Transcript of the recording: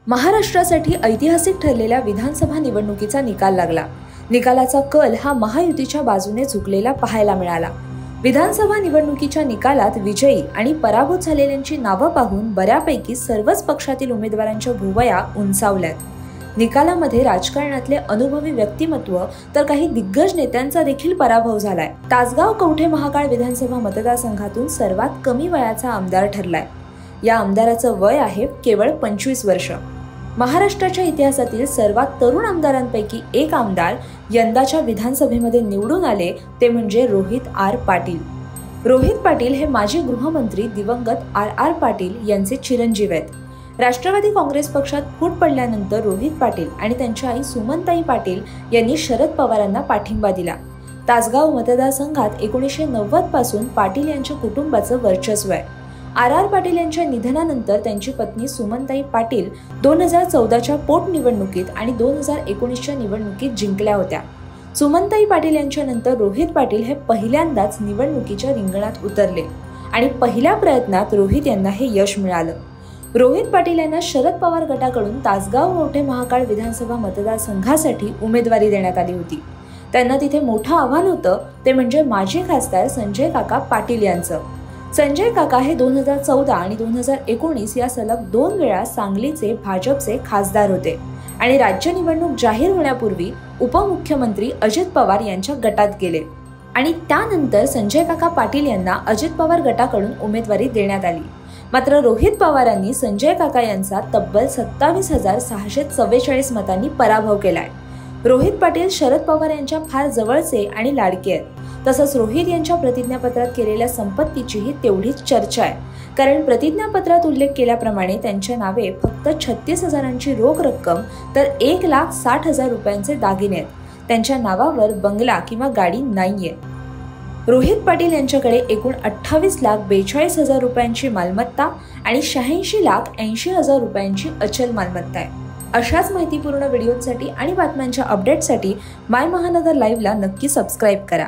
महाराष्ट्रासाठी ऐतिहासिक ठरलेल्या विधानसभा निवडणुकीचा निकाल लागला। निकालाचा कल हा महायुतीच्या बाजूने झुकलेला पाहायला मिळाला। विधानसभा निवडणुकीच्या निकालात विजयी आणि पराभूत झालेल्यांची नावे पाहून बऱ्यापैकी सर्वच पक्षातील उमेदवारांच्या भुवया उंचावल्यात। निकालामध्ये राजकारणातले अनुभवी व्यक्तिमत्व तर काही दिग्गज नेत्यांचा देखील पराभव झालाय। तासगाव कवठे महाकाळ विधानसभा मतदारसंघातून सर्वात कमी वयाचा आमदार ठरलाय। या आमदाराचं वय आहे केवळ 25 वर्ष। महाराष्ट्राच्या इतिहासातील सर्वात तरुण आमदारांपैकी एक आमदार यंदाच्या विधानसभेमध्ये निवडून आले ते म्हणजे रोहित आर पाटील। रोहित पाटील हे माजी गृहमंत्री दिवंगत आर पाटील यांचे चिरंजीव आहेत। राष्ट्रवादी काँग्रेस पक्षात फूट पडल्यानंतर रोहित पाटील आणि त्यांच्या आई सुमनताई पाटील यांनी शरद पवारांना पाठिंबा दिला। तासगाव मतदारसंघात 1990 पासून पाटील यांच्या कुटुंबाचं वर्चस्व आहे। आर पाटील यांच्या निधनानंतर त्यांची पत्नी सुमनताई पाटील 2014च्या पोटनिवडणुकीत आणि 2019च्या निवडणुकीत जिंकल्या होत्या। सुमनताई पाटील यांच्या नंतर रोहित पाटील हे पहिल्यांदाच निवडणुकीच्या रिंगणात उतरले आणि पहिल्या प्रयत्नात रोहित यांना हे यश मिळालं। रोहित पाटील यांना शरद पवार गटाकडून तासगाव कवठे महाकाळ विधानसभा मतदारसंघासाठी उमेदवारी देण्यात आली होती। त्यांना तिथे मोठं आव्हान होतं ते म्हणजे माजी खासदार संजय काका पाटील यांचं। संजय काका हे 2014 आणि 2019 या सलग 2 वेळा सांगलीचे भाजपचे खासदार होते आणि राज्य निवडणूक जाहीर होण्यापूर्वी उपमुख्यमंत्री अजित पवार यांच्या गटात गेले आणि त्यानंतर संजय काका पाटील यांना अजित पवार गटाकडून उमेदवारी देण्यात आली। मात्र रोहित पवारांनी संजय काका यांचा तब्बल 27,644 मतांनी पराभव केलाय। रोहित पाटील शरद पवार यांच्या फार जवळचे आणि लाडके आहेत। तसंच रोहित यांच्या प्रतिज्ञापत्रात केलेल्या संपत्तीचीही तेवढीच चर्चा आहे, कारण प्रतिज्ञापत्रात उल्लेख केल्याप्रमाणे त्यांच्या नावे फक्त 36,000ची रोख रक्कम तर 1,60,000 रुपयांचे दागिने आहेत। त्यांच्या नावावर बंगला किंवा गाडी नाहीये। रोहित पाटील यांच्याकडे एकूण 28,42,000 रुपयांची मालमत्ता आणि 86,80,000 रुपयांची अचल मालमत्ता आहे। अशाच माहितीपूर्ण व्हिडिओसाठी आणि बातम्यांच्या अपडेटसाठी माय महानगर लाईव्हला नक्की सबस्क्राईब करा।